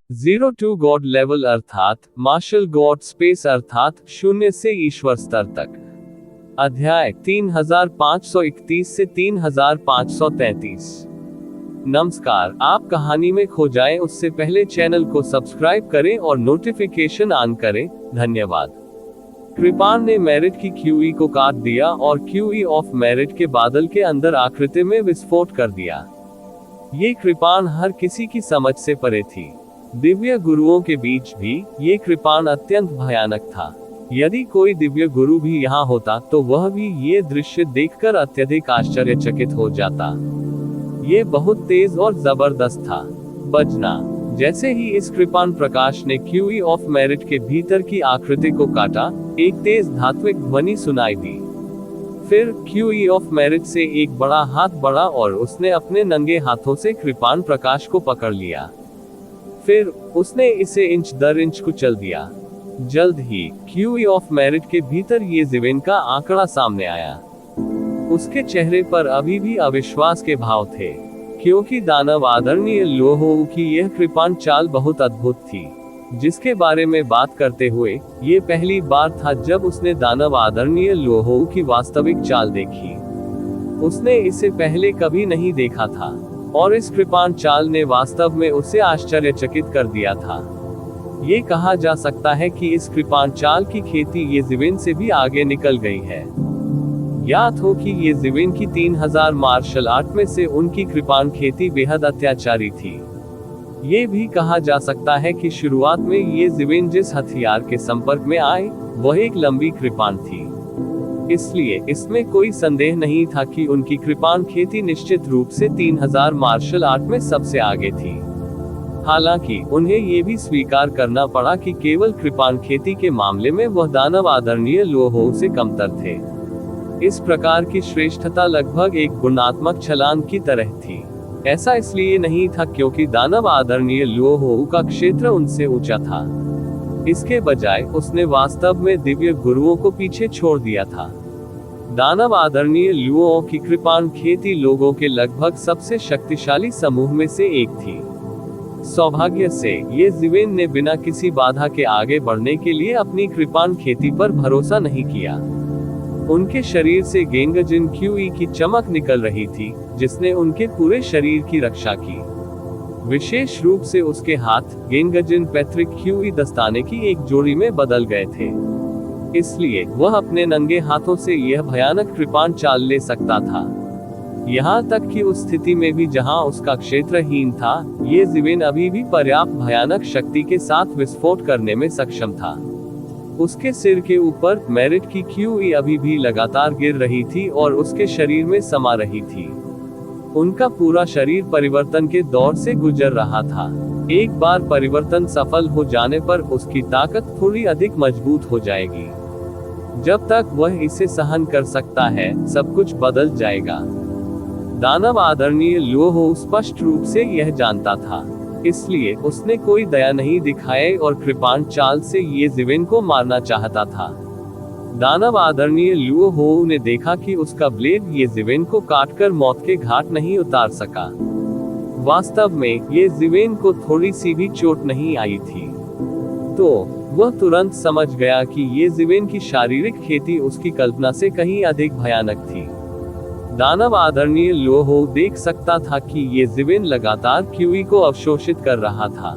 Zero to God level अर्थात martial God space अर्थात शून्य से ईश्वर स्तर तक। अध्याय 3531 से 3533। नमस्कार, आप कहानी में खो जाएं उससे पहले चैनल को सब्सक्राइब करें और नोटिफिकेशन ऑन करें। धन्यवाद। कृपाण ने मेरिट की क्यूई को काट दिया और क्यूई ऑफ मेरिट के बादल के अंदर आकृति में विस्फोट कर दिया। ये कृपाण हर किसी की समझ से परे थी। दिव्य गुरुओं के बीच भी ये कृपाण अत्यंत भयानक था। यदि कोई दिव्य गुरु भी यहाँ होता तो वह भी ये दृश्य देखकर अत्यधिक आश्चर्यचकित हो जाता। ये बहुत तेज और जबरदस्त था। बजना। जैसे ही इस कृपाण प्रकाश ने क्यूई ऑफ मेरिट के भीतर की आकृति को काटा, एक तेज धात्विक ध्वनि सुनाई दी। फिर क्यूई ऑफ मेरिट से एक बड़ा हाथ बढ़ा और उसने अपने नंगे हाथों से कृपाण प्रकाश को पकड़ लिया। फिर उसने इसे इंच दर इंच कुचल दिया। जल्द ही क्यूई ऑफ मेरिट के भीतर ये जीवेन का आंकड़ा सामने आया। उसके चेहरे पर अभी भी अविश्वास के भाव थे, क्योंकि दानव आदरणीय लोहोऊ की यह कृपाण चाल बहुत अद्भुत थी, जिसके बारे में बात करते हुए ये पहली बार था जब उसने दानव आदरणीय लोहोऊ की वास्तविक चाल देखी। उसने इसे पहले कभी नहीं देखा था और इस कृपाण चाल ने वास्तव में उसे आश्चर्यचकित कर दिया था। ये कहा जा सकता है कि इस कृपाण चाल की खेती ये जीवेन से भी आगे निकल गई है। ज्ञात हो कि ये जीवेन की 3000 मार्शल आर्ट में से उनकी कृपाण खेती बेहद अत्याचारी थी। ये भी कहा जा सकता है कि शुरुआत में ये जीवेन जिस हथियार के संपर्क में आए वह एक लंबी कृपाण थी, इसलिए इसमें कोई संदेह नहीं था कि उनकी कृपाण खेती निश्चित रूप से 3000 मार्शल आर्ट में सबसे आगे थी। हालांकि उन्हें ये भी स्वीकार करना पड़ा कि केवल कृपाण खेती के मामले में वह दानव आदरणीय लोहोऊ से कमतर थे। इस प्रकार की श्रेष्ठता लगभग एक गुणात्मक छलांग की तरह थी। ऐसा इसलिए नहीं था क्योंकि दानव आदरणीय लोहोऊ का क्षेत्र उनसे ऊंचा था। इसके बजाय उसने वास्तव में दिव्य गुरुओं को पीछे छोड़ दिया था। दानव आदरणीय लुओं की कृपाण खेती लोगों के लगभग सबसे शक्तिशाली समूह में से एक थी। सौभाग्य से ये जीवेन ने बिना किसी बाधा के आगे बढ़ने के लिए अपनी कृपाण खेती पर भरोसा नहीं किया। उनके शरीर से गेंगजिन क्यूई की चमक निकल रही थी, जिसने उनके पूरे शरीर की रक्षा की। विशेष रूप से उसके हाथ गेंगजिन पैट्रिक क्यूई दस्ताने की एक जोड़ी में बदल गए थे, इसलिए वह अपने नंगे हाथों से यह भयानक कृपाण चाल ले सकता था। यहाँ तक कि उस स्थिति में भी जहाँ उसका क्षेत्रहीन था, ये जीवेन अभी भी पर्याप्त भयानक शक्ति के साथ विस्फोट करने में सक्षम था। उसके सिर के ऊपर मेरिट की क्यूई अभी भी लगातार गिर रही थी और उसके शरीर में समा रही थी। उनका पूरा शरीर परिवर्तन के दौर से गुजर रहा था। एक बार परिवर्तन सफल हो जाने पर उसकी ताकत थोड़ी अधिक मजबूत हो जाएगी। जब तक वह इसे सहन कर सकता है, सब कुछ बदल जाएगा। दानव आदरणीय लोहोऊ स्पष्ट रूप से यह जानता था, इसलिए उसने कोई दया नहीं दिखाई और कृपाण चाल से ये जीवेन को मारना चाहता था। दानव आदरणीय लोहोऊ ने देखा कि उसका ब्लेड ये जीवेन को काटकर मौत के घाट नहीं उतार सका। वास्तव में ये जीवेन को थोड़ी सी भी चोट नहीं आई थी, तो वह तुरंत समझ गया कि ये जीवेन की शारीरिक खेती उसकी कल्पना से कहीं अधिक भयानक थी। दानव आदरणीय लोहोऊ देख सकता था कि ये जीवेन लगातार क्यूई को अवशोषित कर रहा था।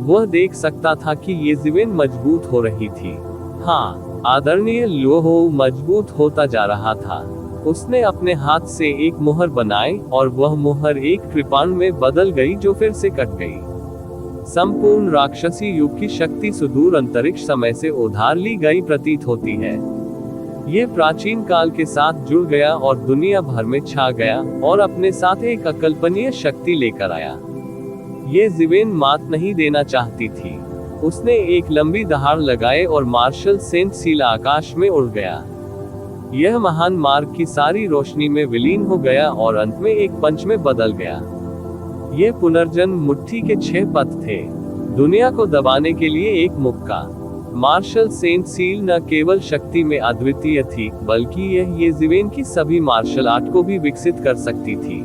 वह देख सकता था कि ये जीवेन मजबूत हो रही थी। हाँ, आदरणीय लोहोऊ मजबूत होता जा रहा था। उसने अपने हाथ से एक मुहर बनाई और वह मुहर एक कृपाण में बदल गई जो फिर से कट गई। संपूर्ण राक्षसी युग की शक्ति सुदूर अंतरिक्ष समय से उधार ली गई प्रतीत होती है। ये प्राचीन काल के साथ जुड़ गया और दुनिया भर में छा गया और अपने साथ एक अकल्पनीय शक्ति लेकर आया। ये जीवेन मात नहीं देना चाहती थी। उसने एक लंबी दहाड़ लगाए और मार्शल सेंट सील आकाश में उड़ गया। यह महान मार्ग की सारी रोशनी में विलीन हो गया और अंत में एक पंच में बदल गया। ये पुनर्जन्म मुट्ठी के 6 पथ थे, दुनिया को दबाने के लिए एक मुक्का। मार्शल सेंट सील न केवल शक्ति में अद्वितीय थी, बल्कि यह ये जीवेन की सभी मार्शल आर्ट को भी विकसित कर सकती थी।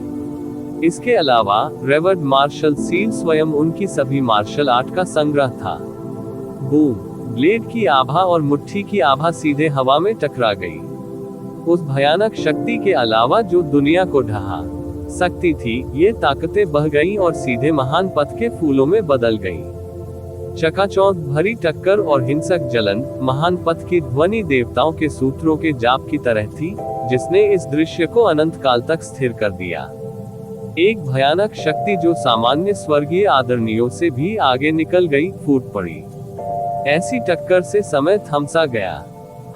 इसके अलावा रेवर्ड मार्शल सील स्वयं उनकी सभी मार्शल आर्ट का संग्रह था। बूम! ब्लेड की आभा और मुट्ठी की आभा सीधे हवा में टकरा गई। उस भयानक शक्ति के अलावा जो दुनिया को ढहा सकती थी, ये ताकतें बह गईं और सीधे महान पथ के फूलों में बदल गईं। चकाचौंध भरी टक्कर और हिंसक जलन महान पथ की ध्वनि देवताओं के सूत्रों के जाप की तरह थी, जिसने इस दृश्य को अनंत काल तक स्थिर कर दिया। एक भयानक शक्ति जो सामान्य स्वर्गीय आदरणीयों से भी आगे निकल गई, फूट पड़ी। ऐसी टक्कर से समय थमसा गया।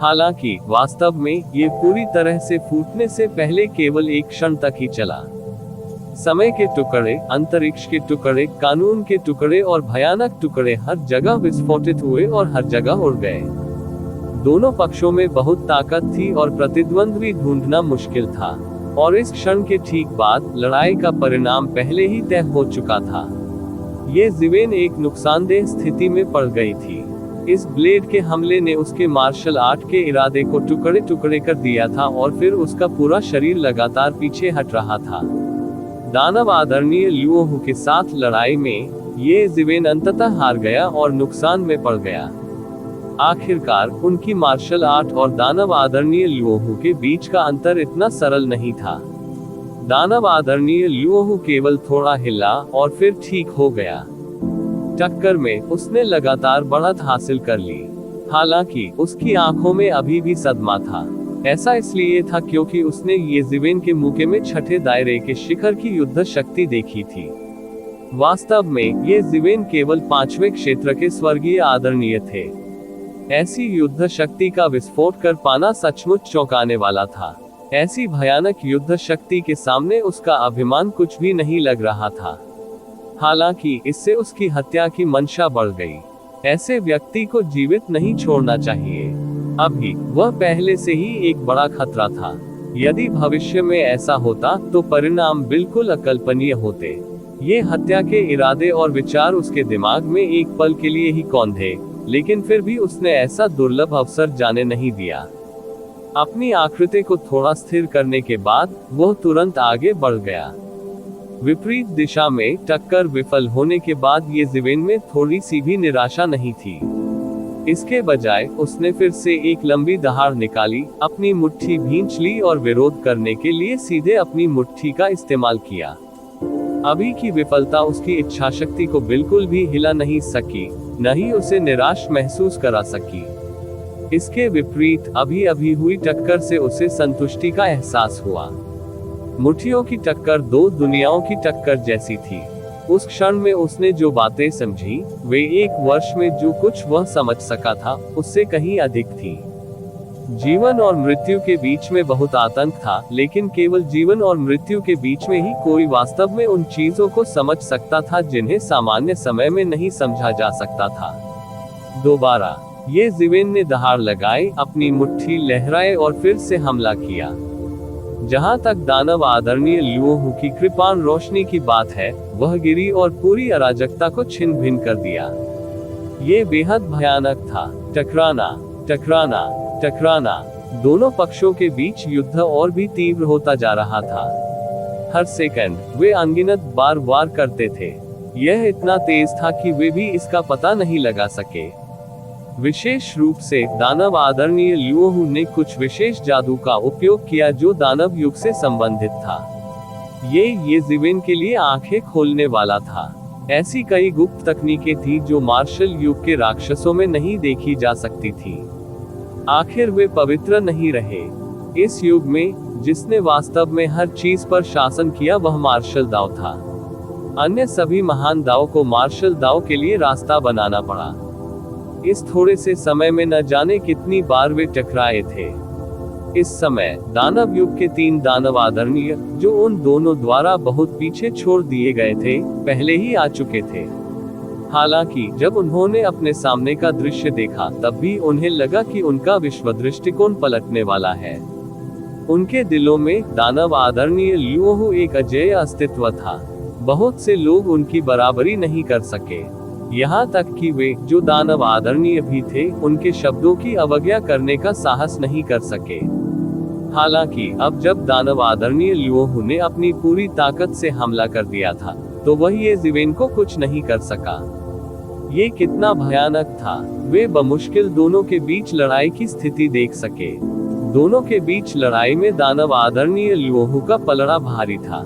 हालांकि वास्तव में ये पूरी तरह से फूटने से पहले केवल एक क्षण तक ही चला। समय के टुकड़े, अंतरिक्ष के टुकड़े, कानून के टुकड़े और भयानक टुकड़े हर जगह विस्फोटित हुए और हर जगह उड़ गए। दोनों पक्षों में बहुत ताकत थी और प्रतिद्वंद्वी ढूंढना मुश्किल था, और इस क्षण के ठीक बाद लड़ाई का परिणाम पहले ही तय हो चुका था। ये ज़िवेन एक नुकसानदेह स्थिति में पड़ गई थी। इस ब्लेड के हमले ने उसके मार्शल आर्ट के इरादे को टुकड़े टुकड़े कर दिया था और फिर उसका पूरा शरीर लगातार पीछे हट रहा था। दानव आदरणीय ल्यूओहू के साथ लड़ाई में ये ज़िवेन अंततः हार गया और नुकसान में पड़ गया। आखिरकार उनकी मार्शल आर्ट और दानव आदरणीय ल्यूओहू के बीच का अंतर इतना सरल नहीं था। दानव आदरणीय ल्यूओहू केवल थोड़ा हिला और फिर ठीक हो गया। टक्कर में उसने लगातार बढ़त हासिल कर ली। हालांकि उसकी आंखों में अभी भी सदमा था। ऐसा इसलिए था क्योंकि उसने ये ज़िवेन के मुके में छठे दायरे के शिखर की युद्ध शक्ति देखी थी। वास्तव में ये ज़िवेन केवल 5वें क्षेत्र के स्वर्गीय आदरणीय थे। ऐसी युद्ध शक्ति का विस्फोट कर पाना सचमुच चौंकाने वाला था। ऐसी भयानक युद्ध शक्ति के सामने उसका अभिमान कुछ भी नहीं लग रहा था। हालांकि इससे उसकी हत्या की मंशा बढ़ गई। ऐसे व्यक्ति को जीवित नहीं छोड़ना चाहिए। अभी वह पहले से ही एक बड़ा खतरा था। यदि भविष्य में ऐसा होता तो परिणाम बिल्कुल अकल्पनीय होते। ये हत्या के इरादे और विचार उसके दिमाग में एक पल के लिए ही कौंधे, लेकिन फिर भी उसने ऐसा दुर्लभ अवसर जाने नहीं दिया। अपनी आकृति को थोड़ा स्थिर करने के बाद वह तुरंत आगे बढ़ गया। विपरीत दिशा में टक्कर विफल होने के बाद ये ज़िवेन में थोड़ी सी भी निराशा नहीं थी। इसके बजाय उसने फिर से एक लंबी दहाड़ निकाली, अपनी मुट्ठी भींच ली और विरोध करने के लिए सीधे अपनी मुट्ठी का इस्तेमाल किया। अभी की विफलता उसकी इच्छाशक्ति को बिल्कुल भी हिला नहीं सकी, न ही उसे निराश महसूस करा सकी। इसके विपरीत अभी अभी हुई टक्कर से उसे संतुष्टि का एहसास हुआ। मुट्ठियों की टक्कर दो दुनियाओं की टक्कर जैसी थी। उस क्षण में उसने जो बातें समझी, वे एक वर्ष में जो कुछ वह समझ सका था, उससे कहीं अधिक थी। जीवन और मृत्यु के बीच में बहुत आतंक था, लेकिन केवल जीवन और मृत्यु के बीच में ही कोई वास्तव में उन चीजों को समझ सकता था जिन्हें सामान्य समय में नहीं समझा जा सकता था। दोबारा ये ज़िवेन ने दहाड़ लगाई, अपनी मुट्ठी लहराए और फिर से हमला किया। जहां तक दानव आदरणीय ल्यूओहू की कृपाण रोशनी की बात है, वह गिरी और पूरी अराजकता को छिन्न भिन्न कर दिया। ये बेहद भयानक था। टकराना, टकराना, टकराना। दोनों पक्षों के बीच युद्ध और भी तीव्र होता जा रहा था। हर सेकंड वे अनगिनत बार वार करते थे। यह इतना तेज था कि वे भी इसका पता नहीं लगा सके। विशेष रूप से दानव आदरणीय ल्यूओहू ने कुछ विशेष जादू का उपयोग किया जो दानव युग से संबंधित था। ये ज़िवेन के लिए आंखें खोलने वाला था। ऐसी कई गुप्त तकनीकें थी जो मार्शल युग के राक्षसों में नहीं देखी जा सकती थी। आखिर वे पवित्र नहीं रहे। इस युग में जिसने वास्तव में हर चीज पर शासन किया वह मार्शल दाव था। अन्य सभी महान दाव को मार्शल दाव के लिए रास्ता बनाना पड़ा। इस थोड़े से समय में न जाने कितनी बार वे टकराए थे। इस समय दानव युग के 3 दानव आदरणीय, जो उन दोनों द्वारा बहुत पीछे छोड़ दिए गए थे, पहले ही आ चुके थे। हालांकि जब उन्होंने अपने सामने का दृश्य देखा, तब भी उन्हें लगा कि उनका विश्व दृष्टिकोण पलटने वाला है। उनके दिलों में दानव आदरणीय ल्यूओहू एक अजेय अस्तित्व था। बहुत से लोग उनकी बराबरी नहीं कर सके। यहाँ तक कि वे, जो दानव आदरणीय भी थे, उनके शब्दों की अवज्ञा करने का साहस नहीं कर सके। हालांकि अब जब दानव आदरणीय लुओहू ने अपनी पूरी ताकत से हमला कर दिया था, तो वह ये जीवेन को कुछ नहीं कर सका। ये कितना भयानक था। वे बमुश्किल दोनों के बीच लड़ाई की स्थिति देख सके। दोनों के बीच लड़ाई में दानव आदरणीय लुओहू का पलड़ा भारी था।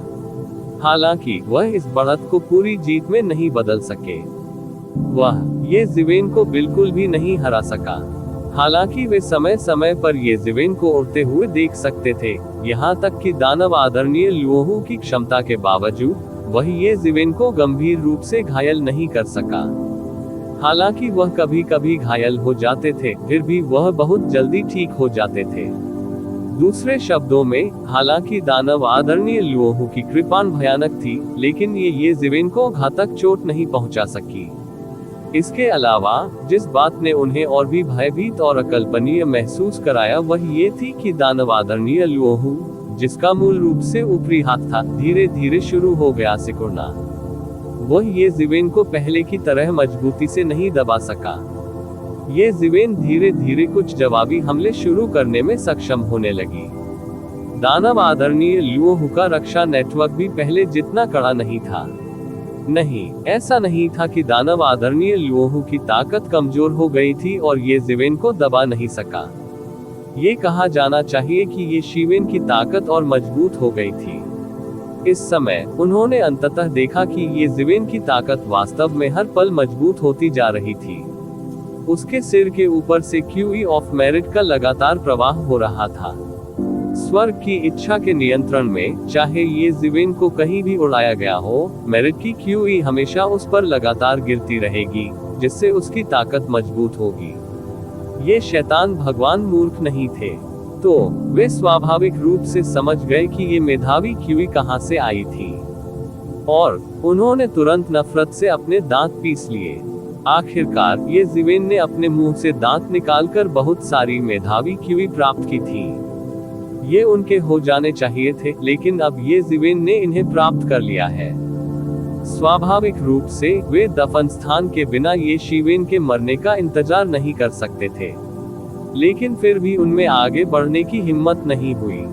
हालांकि वह इस बढ़त को पूरी जीत में नहीं बदल सके। वह ये जीवेन को बिल्कुल भी नहीं हरा सका। हालांकि वे समय समय पर ये जीवेन को उड़ते हुए देख सकते थे, यहाँ तक कि दानव आदरणीय लुओहू की क्षमता के बावजूद वह ये जीवेन को गंभीर रूप से घायल नहीं कर सका। हालांकि वह कभी कभी घायल हो जाते थे, फिर भी वह बहुत जल्दी ठीक हो जाते थे। दूसरे शब्दों में, हालांकि दानव आदरणीय लुओहू की कृपाण भयानक थी, लेकिन ये जीवेन को घातक चोट नहीं पहुंचा सकी। इसके अलावा जिस बात ने उन्हें और भी भयभीत और अकल्पनीय महसूस कराया वह ये थी कि दानव आदरणीय लुओहू, जिसका मूल रूप से ऊपरी हाथ था, धीरे धीरे शुरू हो गया सिकुड़ना। वह ये जीवेन को पहले की तरह मजबूती से नहीं दबा सका। ये जीवेन धीरे धीरे कुछ जवाबी हमले शुरू करने में सक्षम होने लगी। दानव आदरणीय लुओहू का रक्षा नेटवर्क भी पहले जितना कड़ा नहीं था। नहीं, ऐसा नहीं था कि दानव आदरणीय लुओहू की ताकत कमजोर हो गई थी और ये जीवेन को दबा नहीं सका। ये कहा जाना चाहिए कि ये शीवेन की ताकत और मजबूत हो गई थी। इस समय उन्होंने अंततः देखा कि ये जीवेन की ताकत वास्तव में हर पल मजबूत होती जा रही थी। उसके सिर के ऊपर से क्यूई ऑफ मेरिट का लगातार प्रवाह हो रहा था। स्वर्ग की इच्छा के नियंत्रण में, चाहे ये जीवेन को कहीं भी उड़ाया गया हो, मेरिट की क्यूई हमेशा उस पर लगातार गिरती रहेगी, जिससे उसकी ताकत मजबूत होगी। ये शैतान भगवान मूर्ख नहीं थे, तो वे स्वाभाविक रूप से समझ गए कि ये मेधावी क्यूई कहां से आई थी, और उन्होंने तुरंत नफरत से अपने दांत पीस लिए। आखिरकार ये जीवेन ने अपने मुंह से दांत निकालकर बहुत सारी मेधावी क्यूई प्राप्त की थी। ये उनके हो जाने चाहिए थे, लेकिन अब ये जीवेन ने इन्हें प्राप्त कर लिया है। स्वाभाविक रूप से वे दफन स्थान के बिना ये शीवेन के मरने का इंतजार नहीं कर सकते थे, लेकिन फिर भी उनमें आगे बढ़ने की हिम्मत नहीं हुई।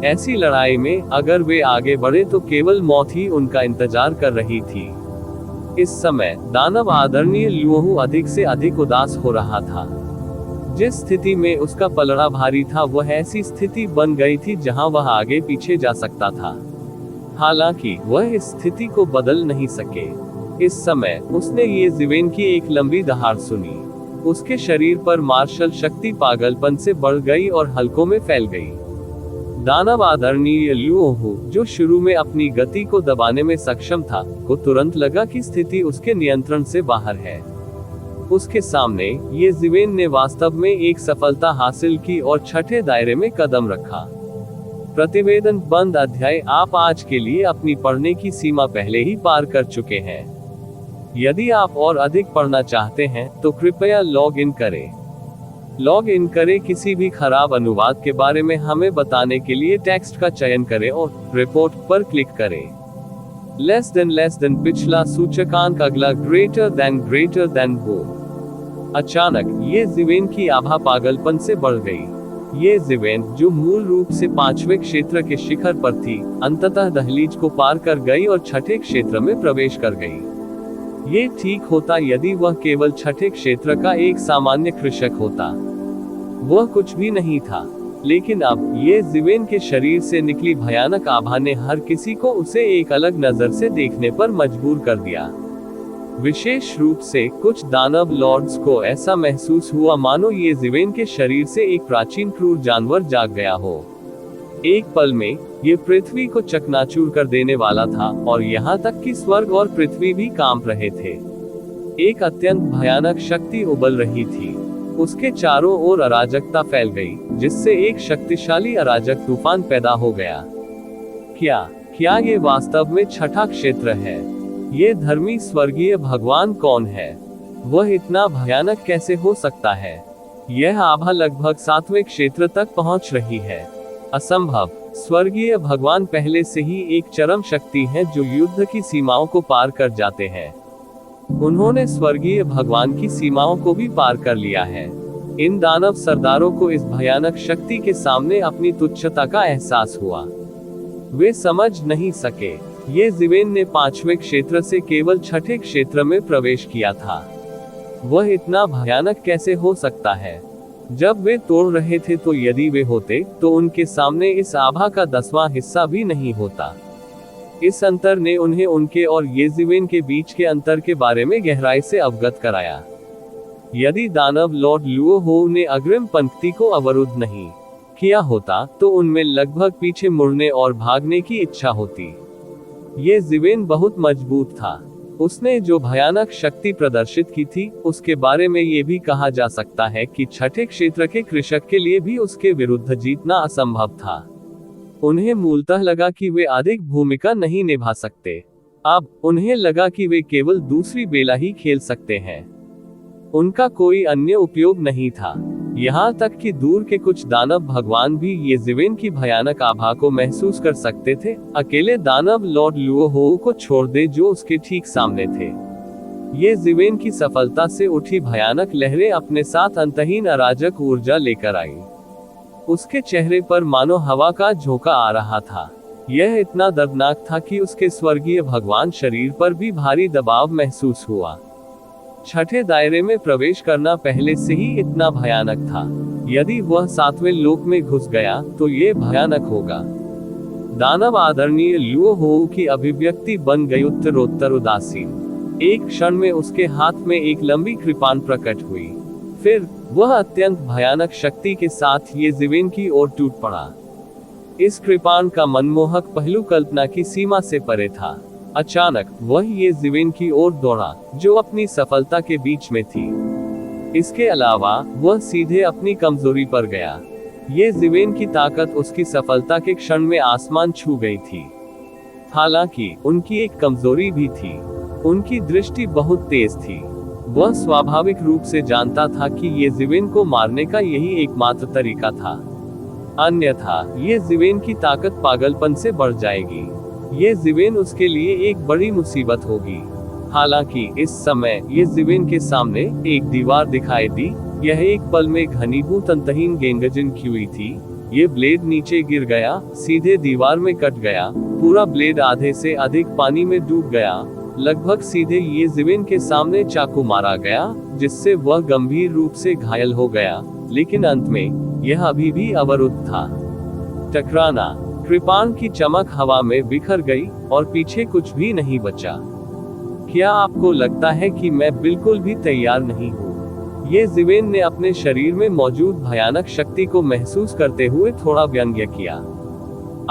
ऐसी लड़ाई में अगर वे आगे बढ़े तो केवल मौत ही उनका इंतजार कर रही थी। इस समय दानव आदरणीय लुओहू अधिक से अधिक उदास हो रहा था। जिस स्थिति में उसका पलड़ा भारी था वह ऐसी स्थिति बन गई थी जहां वह आगे पीछे जा सकता था। हालांकि वह इस स्थिति को बदल नहीं सके। इस समय उसने ये जीवेन की एक लंबी दहाड़ सुनी। उसके शरीर पर मार्शल शक्ति पागलपन से बढ़ गई और हलकों में फैल गई। दानव आदरणीय लुओहू, जो शुरू में अपनी गति को दबाने में सक्षम था, को तुरंत लगा कि स्थिति उसके नियंत्रण से बाहर है। उसके सामने ये जीवेन ने वास्तव में एक सफलता हासिल की और छठे दायरे में कदम रखा। प्रतिवेदन बंद अध्याय। आप आज के लिए अपनी पढ़ने की सीमा पहले ही पार कर चुके हैं। यदि आप और अधिक पढ़ना चाहते हैं तो कृपया लॉग इन करें। लॉग इन करें। किसी भी खराब अनुवाद के बारे में हमें बताने के लिए टेक्स्ट का चयन करें और रिपोर्ट पर क्लिक करें। लेस देन पिछला सूचकांक, अगला ग्रेटर देन वो। अचानक ये जीवेन की आभा पागलपन से बढ़ गई। ये जीवेन, जो मूल रूप से 5वें क्षेत्र के शिखर पर थी, अंततः दहलीज को पार कर गई और छठे क्षेत्र में प्रवेश कर गई। ये ठीक होता यदि वह केवल छठे क्षेत्र का एक सामान्य कृषक होता। वह कुछ भी नहीं था, लेकिन अब ये जीवेन के शरीर से निकली भयानक आभा ने हर किसी को उसे एक अलग नजर से देखने पर मजबूर कर दिया। विशेष रूप से कुछ दानव लॉर्ड्स को ऐसा महसूस हुआ मानो ये जीवेन के शरीर से एक प्राचीन क्रूर जानवर जाग गया हो। एक पल में ये पृथ्वी को चकनाचूर कर देने वाला था, और यहाँ तक कि स्वर्ग और पृथ्वी भी कांप रहे थे। एक अत्यंत भयानक शक्ति उबल रही थी। उसके चारों ओर अराजकता फैल गई, जिससे एक शक्तिशाली अराजक तूफान पैदा हो गया। क्या ये वास्तव में छठा क्षेत्र है? ये धर्मी स्वर्गीय भगवान कौन है? वह इतना भयानक कैसे हो सकता है? यह आभा लगभग 7वें क्षेत्र तक पहुंच रही है। असंभव। स्वर्गीय भगवान पहले से ही एक चरम शक्ति है जो युद्ध की सीमाओं को पार कर जाते हैं। उन्होंने स्वर्गीय भगवान की सीमाओं को भी पार कर लिया है। इन दानव सरदारों को इस भयानक शक्ति के सामने अपनी तुच्छता का एहसास हुआ। वे समझ नहीं सके, ये जिवेन ने 5वें क्षेत्र से केवल 6ठे क्षेत्र में प्रवेश किया था। वह इतना भयानक कैसे हो सकता है? जब वे तोड़ रहे थे तो यदि वे होते तो उनके सामने इस आभा का 10वां हिस्सा भी नहीं होता। इस अंतर ने उन्हें उनके और येजिवेन के बीच के अंतर के बारे में गहराई से अवगत कराया। यदि दानव लॉर्ड लुओहो ने अग्रिम पंक्ति को अवरुद्ध नहीं किया होता तो उनमें लगभग पीछे मुड़ने और भागने की इच्छा होती। येजिवेन बहुत मजबूत था। उसने जो भयानक शक्ति प्रदर्शित की थी उसके बारे में ये भी कहा जा सकता है कि 6ठे क्षेत्र के कृषक के लिए भी उसके विरुद्ध जीतना असंभव था। उन्हें मूलतः लगा कि वे अधिक भूमिका नहीं निभा सकते। अब उन्हें लगा कि वे केवल दूसरी बेला ही खेल सकते हैं। उनका कोई अन्य उपयोग नहीं था। यहाँ तक कि दूर के कुछ दानव भगवान भी येजिवेन की भयानक आभा को महसूस कर सकते थे, अकेले दानव लॉर्ड लुओहो को छोड़ दे जो उसके ठीक सामने थे। येजिवेन की सफलता से उठी भयानक लहरें अपने साथ अंतहीन अराजक ऊर्जा लेकर आईं। उसके चेहरे पर मानो हवा का झोंका आ रहा था। यह इतना दर्दनाक था कि उसके स्वर्गीय भगवान शरीर पर भी भारी दबाव महसूस हुआ। 6ठे दायरे में प्रवेश करना पहले से ही इतना भयानक था। यदि वह 7वें लोक में घुस गया तो ये भयानक होगा। दानव आदरणीय लुओहो की अभिव्यक्ति बन गई उत्तरोत्तर उदासीन। एक क्षण में उसके हाथ में एक लंबी कृपाण प्रकट हुई। फिर वह अत्यंत भयानक शक्ति के साथ येजिवेन की ओर टूट पड़ा। इस कृपाण का मनमोहक पहलू कल्पना की सीमा से परे था। अचानक वह येजिवेन की ओर दौड़ा, जो अपनी सफलता के बीच में थी। इसके अलावा वह सीधे अपनी कमजोरी पर गया। येजिवेन की ताकत उसकी सफलता के क्षण में आसमान छू गई थी। हालांकि उनकी एक कमजोरी भी थी, उनकी दृष्टि बहुत तेज थी। वह स्वाभाविक रूप से जानता था कि येजिवेन को मारने का यही एकमात्र तरीका था, अन्यथा येजिवेन की ताकत पागलपन से बढ़ जाएगी। येजिवेन उसके लिए एक बड़ी मुसीबत होगी। हालांकि इस समय येजिवेन के सामने एक दीवार दिखाई दी। यह एक पल में घनीभूत अंतहीन गेंगजिन क्यूई थी। ये ब्लेड नीचे गिर गया, सीधे दीवार में कट गया। पूरा ब्लेड आधे से अधिक पानी में डूब गया। लगभग सीधे येजिवेन के सामने चाकू मारा गया, जिससे वह गंभीर रूप से घायल हो गया। लेकिन अंत में यह अभी भी अवरुद्ध था। टकराना। कृपाण की चमक हवा में बिखर गई और पीछे कुछ भी नहीं बचा। क्या आपको लगता है कि मैं बिल्कुल भी तैयार नहीं हूँ? येजिवेन ने अपने शरीर में मौजूद भयानक शक्ति को महसूस करते हुए थोड़ा व्यंग्य किया।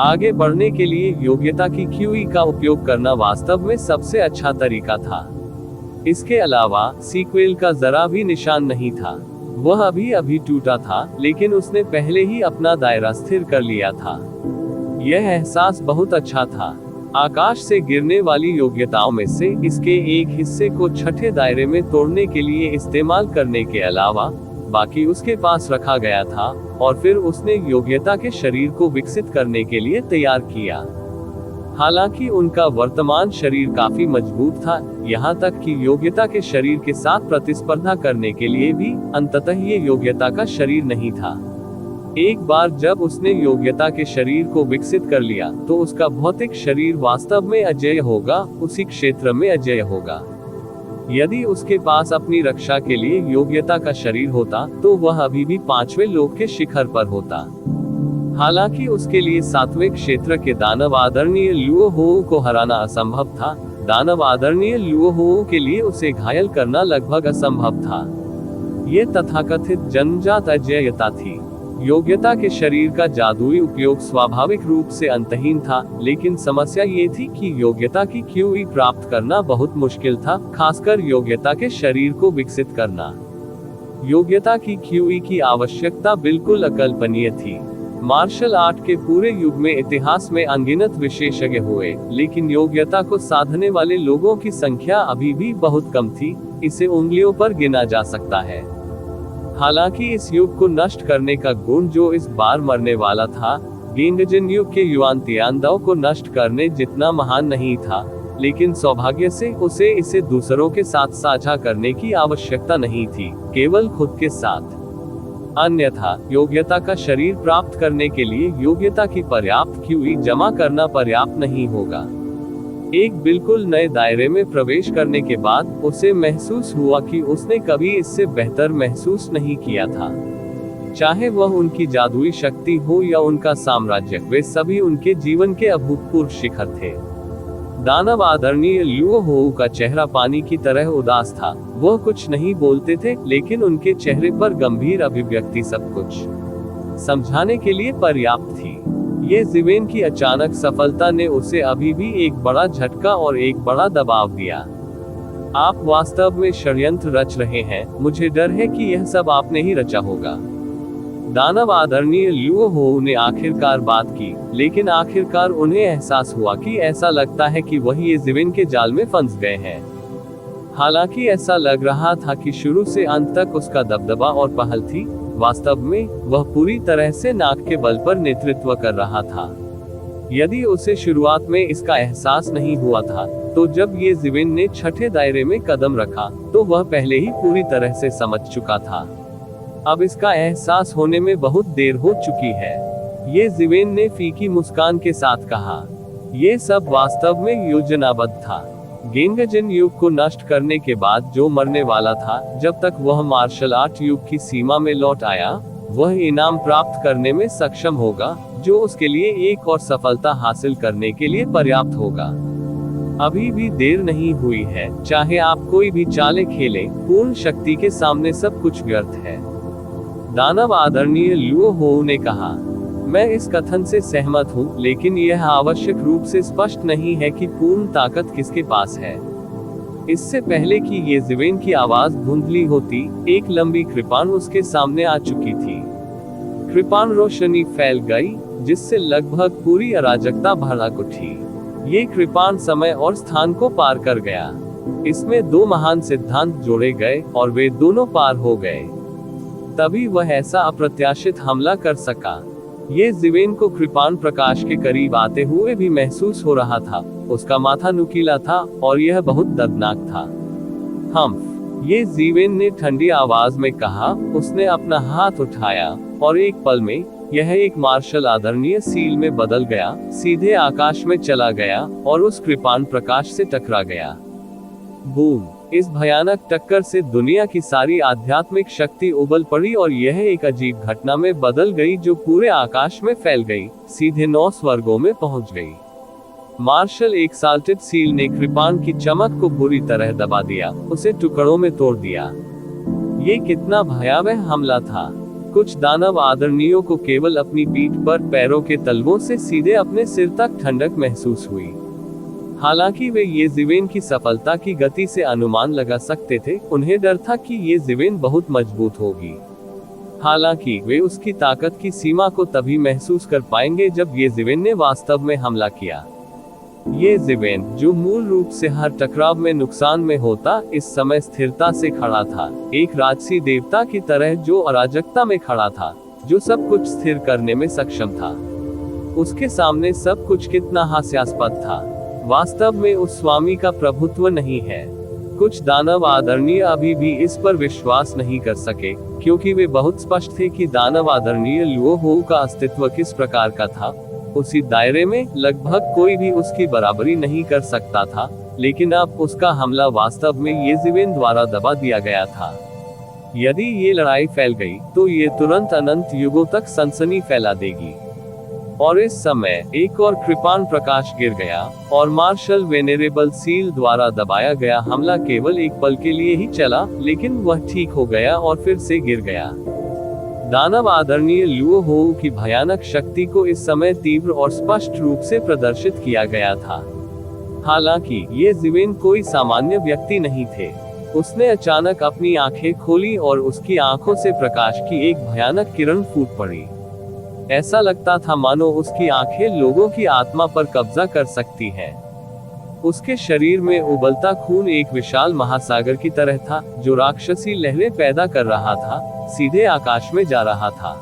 आगे बढ़ने के लिए योग्यता की क्यूई का उपयोग करना वास्तव में सबसे अच्छा तरीका था। इसके अलावा सीक्वेल का जरा भी निशान नहीं था। वह अभी टूटा था, लेकिन उसने पहले ही अपना दायरा स्थिर कर लिया था। यह एहसास बहुत अच्छा था। आकाश से गिरने वाली योग्यताओं में से इसके एक हिस्से को 6ठे दायरे में तोड़ने के लिए इस्तेमाल करने के अलावा बाकी उसके पास रखा गया था, और फिर उसने योग्यता के शरीर को विकसित करने के लिए तैयार किया। हालांकि उनका वर्तमान शरीर काफी मजबूत था, यहाँ तक कि योग्यता के शरीर के साथ प्रतिस्पर्धा करने के लिए भी अंततः ये योग्यता का शरीर नहीं था। एक बार जब उसने योग्यता के शरीर को विकसित कर लिया तो उसका भौतिक शरीर वास्तव में अजेय होगा, उसी क्षेत्र में अजेय होगा। यदि उसके पास अपनी रक्षा के लिए योग्यता का शरीर होता तो वह अभी भी 5वें लोक के शिखर पर होता। हालांकि उसके लिए 7वें क्षेत्र के दानव आदरणीय लुओहो को हराना असंभव था। दानव आदरणीय लुओहो के लिए उसे घायल करना लगभग असंभव था। ये तथाकथित जन्मजात अजेयता थी। योग्यता के शरीर का जादुई उपयोग स्वाभाविक रूप से अंतहीन था, लेकिन समस्या ये थी कि योग्यता की क्यूई प्राप्त करना बहुत मुश्किल था, खासकर योग्यता के शरीर को विकसित करना। योग्यता की क्यूई की आवश्यकता बिल्कुल अकल्पनीय थी। मार्शल आर्ट के पूरे युग में इतिहास में अनगिनत विशेषज्ञ हुए, लेकिन योग्यता को साधने वाले लोगों की संख्या अभी भी बहुत कम थी। इसे उंगलियों पर गिना जा सकता है। हालांकि इस युग को नष्ट करने का गुण जो इस बार मरने वाला था, गेंगजिन युग के युआन तियानदाओ को नष्ट करने जितना महान नहीं था, लेकिन सौभाग्य से उसे इसे दूसरों के साथ साझा करने की आवश्यकता नहीं थी, केवल खुद के साथ। अन्यथा योग्यता का शरीर प्राप्त करने के लिए योग्यता की पर्याप्त QE जमा करना पर्याप्त नहीं होगा। एक बिल्कुल नए दायरे में प्रवेश करने के बाद उसे महसूस हुआ कि उसने कभी इससे बेहतर महसूस नहीं किया था। चाहे वह उनकी जादुई शक्ति हो या उनका साम्राज्य, वे सभी उनके जीवन के अभूतपूर्व शिखर थे। दानव आदरणीय ल्यूओ होऊ का चेहरा पानी की तरह उदास था। वह कुछ नहीं बोलते थे, लेकिन उनके चेहरे पर गंभीर अभिव्यक्ति सब कुछ समझाने के लिए पर्याप्त थी। ये जीवेन की अचानक सफलता ने उसे अभी भी एक बड़ा झटका और एक बड़ा दबाव दिया। आप वास्तव में षड्यंत्र रच रहे हैं, मुझे डर है कि यह सब आपने ही रचा होगा। दानव आदरणीय ल्यूओ होऊ ने आखिरकार बात की, लेकिन आखिरकार उन्हें एहसास हुआ कि ऐसा लगता है कि वह ये जीवेन के जाल में फंस गए हैं। हालांकि ऐसा लग रहा था कि शुरू से अंत तक उसका दबदबा और पहल थी, वास्तव में वह पूरी तरह से नाक के बल पर नेतृत्व कर रहा था। यदि उसे शुरुआत में इसका एहसास नहीं हुआ था, तो जब ये जीवेन ने छठे दायरे में कदम रखा, तो वह पहले ही पूरी तरह से समझ चुका था। अब इसका एहसास होने में बहुत देर हो चुकी है। ये जीवेन ने फीकी मुस्कान के साथ कहा, ये सब वास्तव में योजनाबद्ध था। गेंगजन युग को नष्ट करने के बाद जो मरने वाला था, जब तक वह मार्शल आर्ट युग की सीमा में लौट आया, वह इनाम प्राप्त करने में सक्षम होगा, जो उसके लिए एक और सफलता हासिल करने के लिए पर्याप्त होगा। अभी भी देर नहीं हुई है, चाहे आप कोई भी चालें खेलें, पूर्ण शक्ति के सामने सब कुछ व्यर्थ है। दानव आदरणीय ल्यूओ होऊ ने कहा, मैं इस कथन से सहमत हूँ, लेकिन यह आवश्यक रूप से स्पष्ट नहीं है कि पूर्ण ताकत किसके पास है। इससे पहले कि ये जीवेन की आवाज धुंधली होती, एक लंबी कृपाण उसके सामने आ चुकी थी। कृपाण रोशनी फैल गई, जिससे लगभग पूरी अराजकता भड़क उठी। ये कृपाण समय और स्थान को पार कर गया। इसमें दो महान सिद्धांत जोड़े गए और वे दोनों पार हो गए। तभी वह ऐसा अप्रत्याशित हमला कर सका। ये जीवेन को कृपाण प्रकाश के करीब आते हुए भी महसूस हो रहा था। उसका माथा नुकीला था और यह बहुत दर्दनाक था। ये जीवेन ने ठंडी आवाज में कहा। उसने अपना हाथ उठाया और एक पल में यह एक मार्शल आदरणीय सील में बदल गया, सीधे आकाश में चला गया और उस कृपाण प्रकाश से टकरा गया। बूम! इस भयानक टक्कर से दुनिया की सारी आध्यात्मिक शक्ति उबल पड़ी और यह एक अजीब घटना में बदल गई जो पूरे आकाश में फैल गई, सीधे 9 स्वर्गों में पहुंच गई। मार्शल एक्साल्टेड सील ने कृपाण की चमक को बुरी तरह दबा दिया, उसे टुकड़ों में तोड़ दिया। ये कितना भयावह हमला था। कुछ दानव आदरणीयों को केवल अपनी पीठ पर पैरों के तलवों से सीधे अपने सिर तक ठंडक महसूस हुई। हालांकि वे ये जीवेन की सफलता की गति से अनुमान लगा सकते थे, उन्हें डर था कि ये जीवेन बहुत मजबूत होगी। हालांकि वे उसकी ताकत की सीमा को तभी महसूस कर पाएंगे जब ये जीवेन ने वास्तव में हमला किया। ये जीवेन, जो मूल रूप से हर टकराव में नुकसान में होता, इस समय स्थिरता से खड़ा था, एक राजसी देवता की तरह जो अराजकता में खड़ा था, जो सब कुछ स्थिर करने में सक्षम था। उसके सामने सब कुछ कितना हास्यास्पद था। वास्तव में उस स्वामी का प्रभुत्व नहीं है। कुछ दानव आदरणीय अभी भी इस पर विश्वास नहीं कर सके, क्योंकि वे बहुत स्पष्ट थे कि दानव आदरणीय ल्यूओ होऊ का अस्तित्व किस प्रकार का था। उसी दायरे में लगभग कोई भी उसकी बराबरी नहीं कर सकता था, लेकिन अब उसका हमला वास्तव में ये जीवेन द्वारा दबा दिया गया था। यदि ये लड़ाई फैल गई, तो ये तुरंत अनंत युगों तक सनसनी फैला देगी। और इस समय एक और कृपाण प्रकाश गिर गया और मार्शल वेनेरेबल सील द्वारा दबाया गया हमला केवल एक पल के लिए ही चला, लेकिन वह ठीक हो गया और फिर से गिर गया। दानव आदरणीय ल्यूओ होऊ की भयानक शक्ति को इस समय तीव्र और स्पष्ट रूप से प्रदर्शित किया गया था। हालांकि ये जीवेन कोई सामान्य व्यक्ति नहीं थे। उसने अचानक अपनी आंखें खोली और उसकी आंखों से प्रकाश की एक भयानक किरण फूट पड़ी। ऐसा लगता था मानो उसकी आंखें लोगों की आत्मा पर कब्जा कर सकती हैं। उसके शरीर में उबलता खून एक विशाल महासागर की तरह था, जो राक्षसी लहरें पैदा कर रहा था, सीधे आकाश में जा रहा था।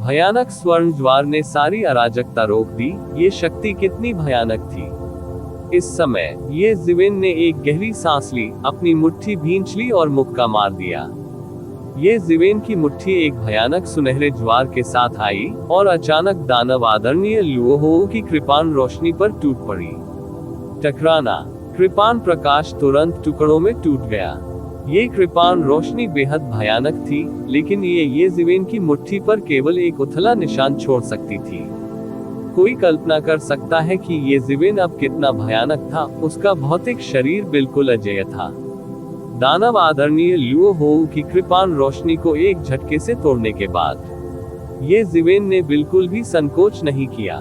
भयानक स्वर्ण ज्वार ने सारी अराजकता रोक दी। ये शक्ति कितनी भयानक थी। इस समय ये जीवेन ने एक गहरी सांस ली, अपनी मुट्ठी भींच ली और मुक्का मार दिया। ये जीवेन की मुट्ठी एक भयानक सुनहरे ज्वार के साथ आई और अचानक दानव आदरणीय लुओहो की कृपाण रोशनी पर टूट पड़ी। टकराना, कृपाण प्रकाश तुरंत टुकड़ों में टूट गया। ये कृपाण रोशनी बेहद भयानक थी, लेकिन ये जीवेन की मुट्ठी पर केवल एक उथला निशान छोड़ सकती थी। कोई कल्पना कर सकता है कि ये जीवेन अब कितना भयानक था। उसका भौतिक शरीर बिल्कुल अजेय था। दानव आदरणीय लुओहो की कृपाण रोशनी को एक झटके से तोड़ने के बाद ये जीवेन ने बिल्कुल भी संकोच नहीं किया।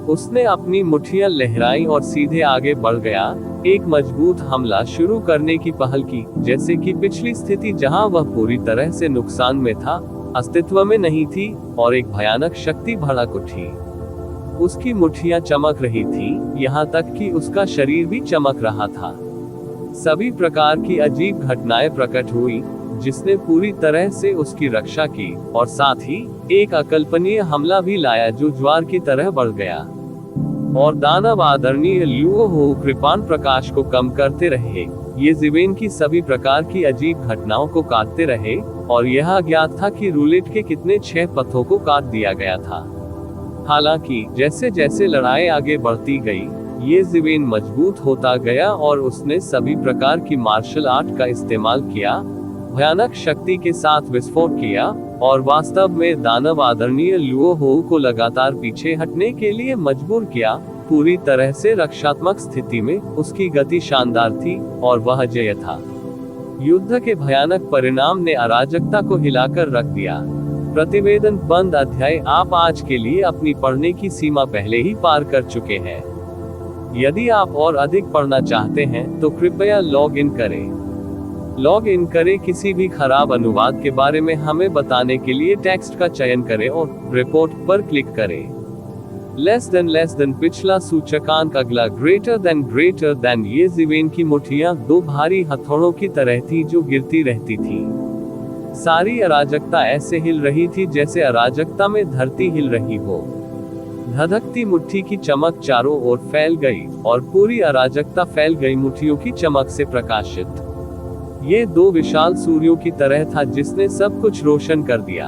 उसने अपनी मुट्ठियां लहराई और सीधे आगे बढ़ गया, एक मजबूत हमला शुरू करने की पहल की, जैसे कि पिछली स्थिति जहां वह पूरी तरह से नुकसान में था, अस्तित्व में नहीं थी, और एक भयानक शक्ति भड़क उठी। उसकी मुट्ठियां चमक रही थी, यहाँ तक कि उसका शरीर भी चमक रहा था। सभी प्रकार की अजीब घटनाएं प्रकट हुई, जिसने पूरी तरह से उसकी रक्षा की, और साथ ही एक अकल्पनीय हमला भी लाया जो ज्वार की तरह बढ़ गया। और दानव आदरणीय लुओहो कृपाण प्रकाश को कम करते रहे। ये जीवेन की सभी प्रकार की अजीब घटनाओं को काटते रहे, और यह अज्ञात था कि रूलेट के कितने 6 पथों को काट दिया गया था। हालांकि जैसे जैसे लड़ाई आगे बढ़ती गई, ये जीवेन मजबूत होता गया और उसने सभी प्रकार की मार्शल आर्ट का इस्तेमाल किया, भयानक शक्ति के साथ विस्फोट किया, और वास्तव में दानव आदरणीय लुओहो को लगातार पीछे हटने के लिए मजबूर किया। पूरी तरह से रक्षात्मक स्थिति में उसकी गति शानदार थी और वह अजेय था। युद्ध के भयानक परिणाम ने अराजकता को हिलाकर रख दिया। प्रतिवेदन बंद। अध्याय आप आज के लिए अपनी पढ़ने की सीमा पहले ही पार कर चुके हैं। यदि आप और अधिक पढ़ना चाहते हैं तो कृपया लॉग इन करें। लॉग इन करें। किसी भी खराब अनुवाद के बारे में हमें बताने के लिए टेक्स्ट का चयन करें और रिपोर्ट पर क्लिक करें। लेस देन पिछला सूचकांक, अगला ग्रेटर देन। ये जीवेन की मुट्ठियां 2 भारी हथौड़ों की तरह थी जो गिरती रहती थी। सारी अराजकता ऐसे हिल रही थी जैसे अराजकता में धरती हिल रही हो। धधकती मुट्ठी की चमक चारों ओर फैल गई और पूरी अराजकता फैल गई मुट्ठियों की चमक से प्रकाशित। ये 2 विशाल सूर्यों की तरह था जिसने सब कुछ रोशन कर दिया।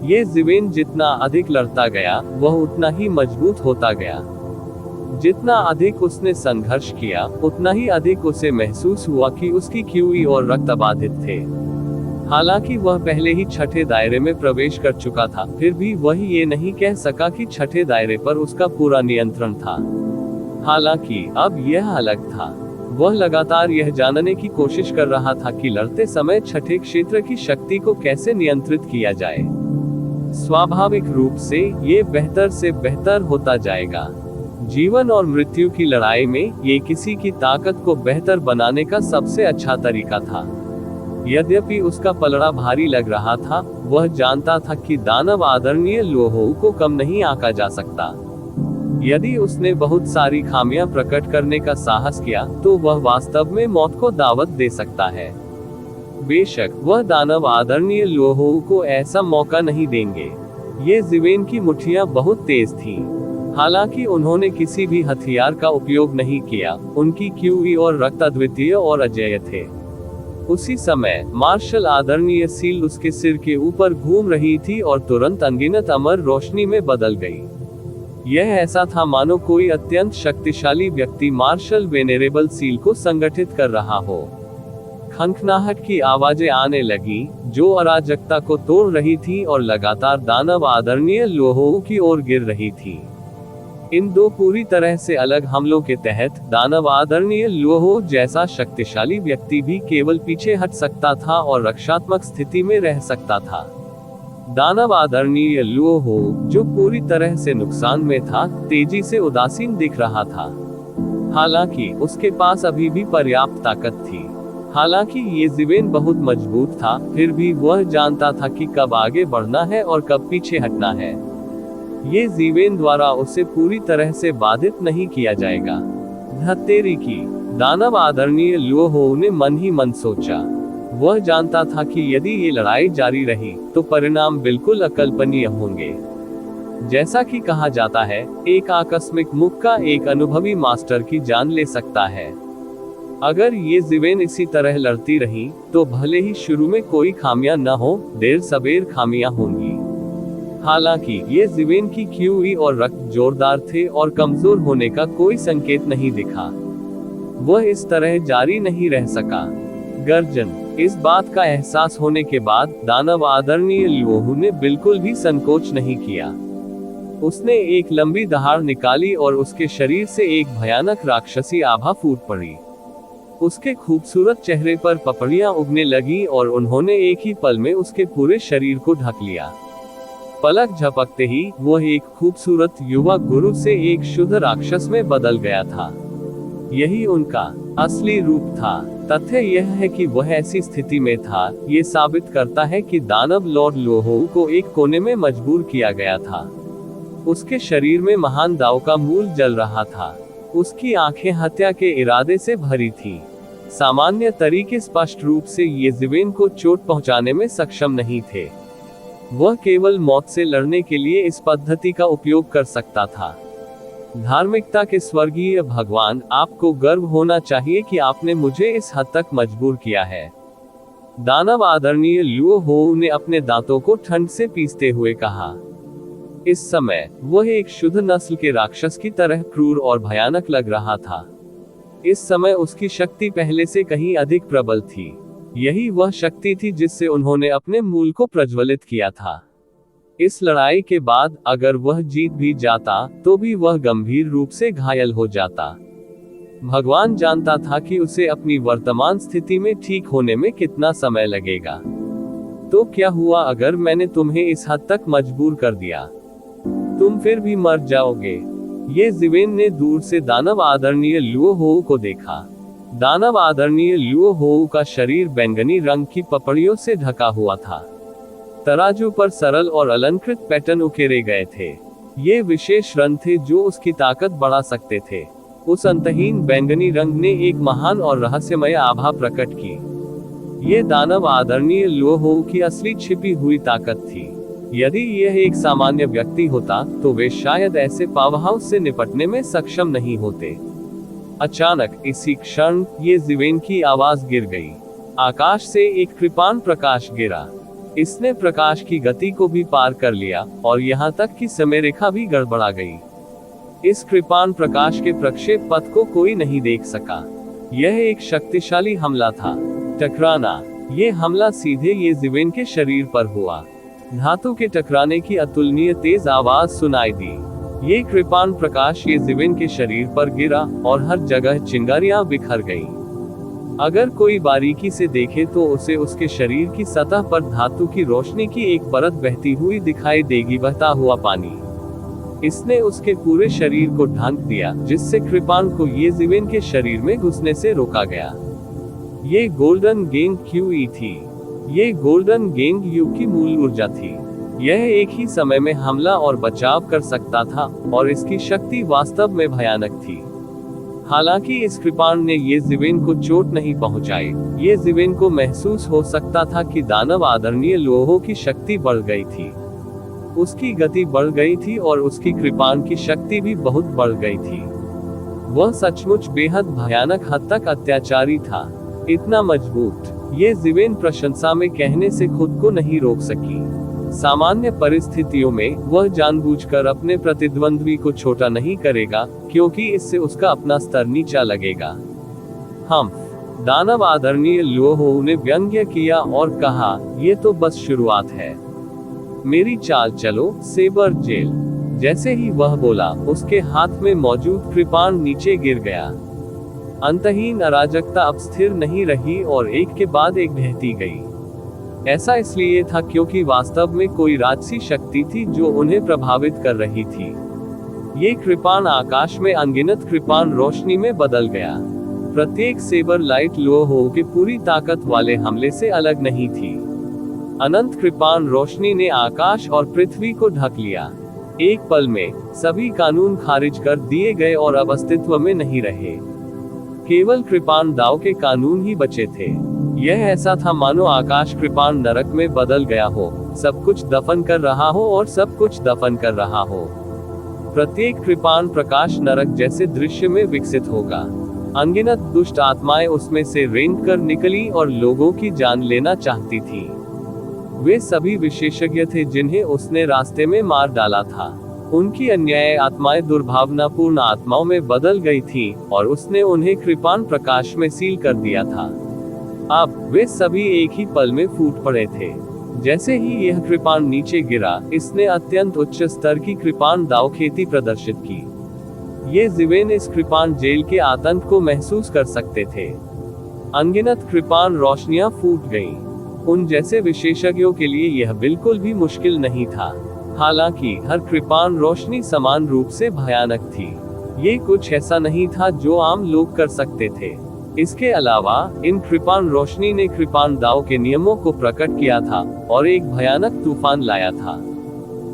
ये जीवेन जितना अधिक लड़ता गया, वह उतना ही मजबूत होता गया। जितना अधिक उसने संघर्ष किया, उतना ही अधिक उसे महसूस हुआ कि उसकी क्यूई और रक्त बाधित थे। हालांकि वह पहले ही छठे दायरे में प्रवेश कर चुका था, फिर भी वह ये नहीं कह सका कि छठे दायरे पर उसका पूरा नियंत्रण था। हालांकि अब यह अलग था। वह लगातार यह जानने की कोशिश कर रहा था कि लड़ते समय छठे क्षेत्र की शक्ति को कैसे नियंत्रित किया जाए। स्वाभाविक रूप से ये बेहतर से बेहतर होता जाएगा। जीवन और मृत्यु की लड़ाई में ये किसी की ताकत को बेहतर बनाने का सबसे अच्छा तरीका था। यद्यपि उसका पलड़ा भारी लग रहा था, वह जानता था कि दानव आदरणीय लुओहो को कम नहीं आंका जा सकता। यदि उसने बहुत सारी खामियां प्रकट करने का साहस किया, तो वह वास्तव में मौत को दावत दे सकता है। बेशक वह दानव आदरणीय लुओहो को ऐसा मौका नहीं देंगे। ये जीवेन की मुट्ठियां बहुत तेज थीं। हालांकि उन्होंने किसी भी हथियार का उपयोग नहीं किया। उनकी क्यूई और रक्त अद्वितीय और अजेय थे। उसी समय मार्शल आदरणीय सील उसके सिर के ऊपर घूम रही थी और तुरंत अनगिनत अमर रोशनी में बदल गई। यह ऐसा था मानो कोई अत्यंत शक्तिशाली व्यक्ति मार्शल वेनेरेबल सील को संगठित कर रहा हो। खनखनाहट की आवाजें आने लगी जो अराजकता को तोड़ रही थी और लगातार दानव आदरणीय लुओहो की ओर गिर रही थी। इन 2 पूरी तरह से अलग हमलों के तहत दानव आदरणीय लुओहो जैसा शक्तिशाली व्यक्ति भी केवल पीछे हट सकता था और रक्षात्मक स्थिति में रह सकता था। दानव आदरणीय लुओहो, जो पूरी तरह से नुकसान में था, तेजी से उदासीन दिख रहा था। हालांकि उसके पास अभी भी पर्याप्त ताकत थी। हालांकि ये जीवेन बहुत मजबूत था, फिर भी वह जानता था कि कब आगे बढ़ना है और कब पीछे हटना है। ये जीवेन द्वारा उसे पूरी तरह से बाधित नहीं किया जाएगा। धत्तेरी की, दानव आदरणीय लुओहो ने मन ही मन सोचा। वह जानता था कि यदि ये लड़ाई जारी रही तो परिणाम बिल्कुल अकल्पनीय होंगे। जैसा कि कहा जाता है, एक आकस्मिक मुक्का एक अनुभवी मास्टर की जान ले सकता है। अगर ये जीवेन इसी तरह लड़ती रही तो भले ही शुरू में कोई खामियां न हो, देर सबेर खामियां होंगी। हालांकि ये जीवेन की क्यूई और रक्त जोरदार थे और कमजोर होने का कोई संकेत नहीं दिखा। वह इस तरह जारी नहीं रह सका। गर्जन। इस बात का एहसास होने के बाद दानव आदरणीय लुओहू ने बिल्कुल भी संकोच नहीं किया। उसने एक लंबी दहाड़ निकाली और उसके शरीर से एक भयानक राक्षसी आभा फूट पड़ी। उसके खूबसूरत चेहरे पर पपड़ियां उगने लगी और उन्होंने एक ही पल में उसके पूरे शरीर को ढक लिया। पलक झपकते ही वह एक खूबसूरत युवा गुरु से एक शुद्ध राक्षस में बदल गया था। यही उनका असली रूप था। तथ्य यह है कि वह ऐसी स्थिति में था, ये साबित करता है कि दानव लॉर्ड लुओहू को एक कोने में मजबूर किया गया था। उसके शरीर में महान दाव का मूल जल रहा था। उसकी आंखें हत्या के इरादे से भरी थी। सामान्य तरीके स्पष्ट रूप से ये जीवेन को चोट पहुंचाने में सक्षम नहीं थे। वह केवल मौत से लड़ने के लिए इस पद्धति का उपयोग कर सकता था। धार्मिकता के स्वर्गीय भगवान, आपको गर्व होना चाहिए कि आपने मुझे इस हद तक मजबूर किया है। दानव आदरणीय लुओहू ने अपने दांतों को ठंड से पीसते हुए कहा। इस समय वह एक शुद्ध नस्ल के राक्षस की तरह क्रूर और भयानक लग रहा था। इस समय उसकी शक्ति पहले से कहीं अधिक प्रबल थी। यही वह शक्ति थी जिससे उन्होंने अपने मूल को प्रज्वलित किया था। इस लड़ाई के बाद अगर वह जीत भी जाता तो भी वह गंभीर रूप से घायल हो जाता। भगवान जानता था कि उसे अपनी वर्तमान स्थिति में ठीक होने में कितना समय लगेगा। तो क्या हुआ अगर मैंने तुम्हें इस हद तक मजबूर कर दिया? तुम फिर भी मर जाओगे। ये जीवेन ने दूर से दानव आदरणीय लुओहू को देखा। दानव आदरणीय लुओहू का शरीर बैंगनी रंग की पपड़ियों से ढका हुआ था। तराजू पर सरल और अलंकृत पैटर्न उकेरे गए थे। ये विशेष रंग थे जो उसकी ताकत बढ़ा सकते थे। उस अंतहीन बैंगनी रंग ने एक महान और रहस्यमय आभा प्रकट की। ये दानव आदरणीय लुओहू की असली छिपी हुई ताकत थी। यदि यह एक सामान्य व्यक्ति होता तो वे शायद ऐसे पावरहाउस से निपटने में सक्षम नहीं होते। अचानक इसी क्षण ये जीवेन की आवाज गिर गई। आकाश से एक कृपाण प्रकाश गिरा। इसने प्रकाश की गति को भी पार कर लिया और यहाँ तक कि समय रेखा भी गड़बड़ा गई। इस कृपाण प्रकाश के प्रक्षेप पथ को कोई नहीं देख सका। यह एक शक्तिशाली हमला था। टकराना। ये हमला सीधे ये जीवेन के शरीर पर हुआ। धातु के टकराने की अतुलनीय तेज आवाज सुनाई दी। ये कृपाण प्रकाश ये जीवेन के शरीर पर गिरा और हर जगह चिंगारियां बिखर गईं। अगर कोई बारीकी से देखे तो उसे उसके शरीर की सतह पर धातु की रोशनी की एक परत बहती हुई दिखाई देगी, बहता हुआ पानी। इसने उसके पूरे शरीर को ढांक दिया, जिससे कृपाण को ये जीवेन के शरीर में घुसने से रोका गया। ये गोल्डन गेंग क्यूई थी। ये गोल्डन गेंग यू की मूल ऊर्जा थी। यह एक ही समय में हमला और बचाव कर सकता था और इसकी शक्ति वास्तव में भयानक थी। हालांकि इस कृपाण ने ये जीवेन को चोट नहीं पहुंचाई। ये जीवेन को महसूस हो सकता था कि दानव आदरणीय लुओहू की शक्ति बढ़ गई थी। उसकी गति बढ़ गई थी और उसकी कृपाण की शक्ति भी बहुत बढ़ गई थी। वह सचमुच बेहद भयानक हद तक अत्याचारी था। इतना मजबूत। ये जीवेन प्रशंसा में कहने से खुद को नहीं रोक सकी। सामान्य परिस्थितियों में वह जानबूझकर अपने प्रतिद्वंद्वी को छोटा नहीं करेगा, क्योंकि इससे उसका अपना स्तर नीचा लगेगा। दानव आदरणीय लुओहू ने व्यंग्य किया और कहा, ये तो बस शुरुआत है। मेरी चाल चलो, सेबर जेल। जैसे ही वह बोला, उसके हाथ में मौजूद कृपाण नीचे गिर गया। अंतहीन अराजकता अब स्थिर नहीं रही और एक के बाद एक ढहती गई। ऐसा इसलिए था क्योंकि वास्तव में कोई राजसी शक्ति थी जो उन्हें प्रभावित कर रही थी। ये कृपाण आकाश में अनगिनत कृपाण रोशनी में बदल गया। प्रत्येक सेबर लाइट लुओहू के पूरी ताकत वाले हमले से अलग नहीं थी। अनंत कृपाण रोशनी ने आकाश और पृथ्वी को ढक लिया। एक पल में सभी कानून खारिज कर दिए गए और अब अस्तित्व में नहीं रहे। केवल कृपाण दाव के कानून ही बचे थे। यह ऐसा था मानो आकाश कृपाण नरक में बदल गया हो, सब कुछ दफन कर रहा हो और सब कुछ दफन कर रहा हो। प्रत्येक कृपाण प्रकाश नरक जैसे दृश्य में विकसित होगा। अनगिनत दुष्ट आत्माएं उसमें से रेंग कर निकली और लोगों की जान लेना चाहती थी। वे सभी विशेषज्ञ थे जिन्हें उसने रास्ते में मार डाला था। उनकी अन्यायी आत्माएं दुर्भावनापूर्ण आत्माओं में बदल गई थी और उसने उन्हें कृपाण प्रकाश में सील कर दिया था। अब वे सभी एक ही पल में फूट पड़े थे। जैसे ही यह कृपाण नीचे गिरा, इसने अत्यंत उच्च स्तर की कृपाण दाव खेती प्रदर्शित की। ये जीवेन इस कृपाण जेल के आतंक को महसूस कर सकते थे। अनगिनत कृपाण रोशनियां फूट गईं। उन जैसे विशेषज्ञों के लिए यह बिल्कुल भी मुश्किल नहीं था। हालांकि हर कृपाण रोशनी समान रूप से भयानक थी। ये कुछ ऐसा नहीं था जो आम लोग कर सकते थे। इसके अलावा इन कृपाण रोशनी ने कृपाण दाव के नियमों को प्रकट किया था और एक भयानक तूफान लाया था।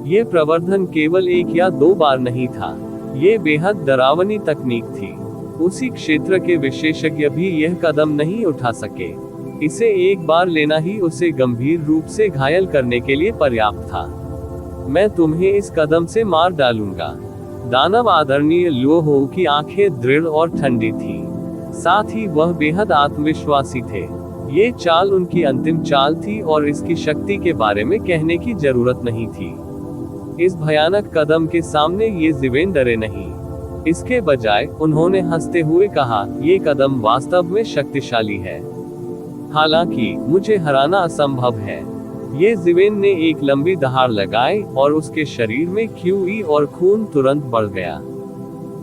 ये प्रवर्धन केवल 1 या 2 बार नहीं था। ये बेहद डरावनी तकनीक थी। उसी क्षेत्र के विशेषज्ञ भी यह कदम नहीं उठा सके। इसे एक बार लेना ही उसे गंभीर रूप से घायल करने के लिए पर्याप्त था। मैं तुम्हें इस कदम से मार डालूंगा। दानव आदरणीय लुओहो की आंखें दृढ़ और ठंडी थी। साथ ही वह बेहद आत्मविश्वासी थे। ये चाल उनकी अंतिम चाल थी और इसकी शक्ति के बारे में कहने की जरूरत नहीं थी। इस भयानक कदम के सामने ये जीवेन डरे नहीं। इसके बजाय उन्होंने हंसते हुए कहा, ये कदम वास्तव में शक्तिशाली है। हालांकि मुझे हराना असंभव है। ये जीवेन ने एक लंबी दहाड़ लगाई और उसके शरीर में क्यूई और खून तुरंत बढ़ गया।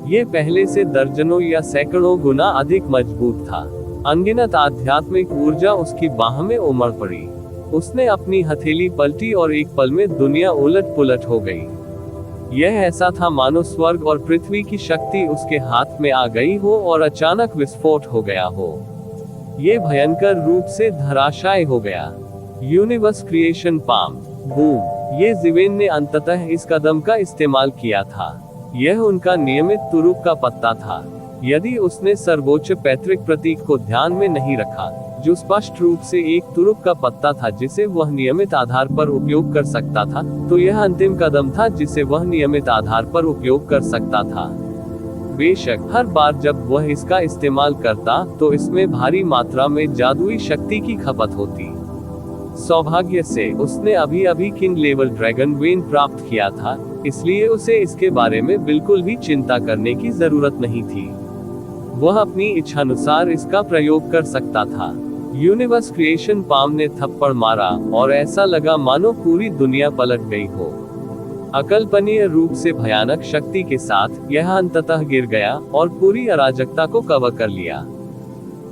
ये पहले से दर्जनों या सैकड़ों गुना अधिक मजबूत था। अनगिनत आध्यात्मिक ऊर्जा उसकी बाह में उमड़ पड़ी। उसने अपनी हथेली पलटी और एक पल में दुनिया उलट पुलट हो गई। यह ऐसा था मानो स्वर्ग और पृथ्वी की शक्ति उसके हाथ में आ गई हो और अचानक विस्फोट हो गया हो। ये भयंकर रूप से धराशायी हो गया। Universe creation palm boom. ये जीवेन ने अंततः इस कदम का इस्तेमाल किया था। यह उनका नियमित तुरुप का पत्ता था। यदि उसने सर्वोच्च पैतृक प्रतीक को ध्यान में नहीं रखा, जो स्पष्ट रूप से एक तुरुप का पत्ता था जिसे वह नियमित आधार पर उपयोग कर सकता था, तो यह अंतिम कदम था जिसे वह नियमित आधार पर उपयोग कर सकता था। बेशक हर बार जब वह इसका इस्तेमाल करता तो इसमें भारी मात्रा में जादुई शक्ति की खपत होती। सौभाग्य से उसने अभी अभी किंग लेवल ड्रैगन वेन प्राप्त किया था, इसलिए उसे इसके बारे में बिल्कुल भी चिंता करने की जरूरत नहीं थी। वह अपनी इच्छानुसार इसका प्रयोग कर सकता था। यूनिवर्स क्रिएशन पाम ने थप्पड़ मारा और ऐसा लगा मानो पूरी दुनिया पलट गई हो। अकल्पनीय रूप से भयानक शक्ति के साथ यह अंततः गिर गया और पूरी अराजकता को कवर कर लिया।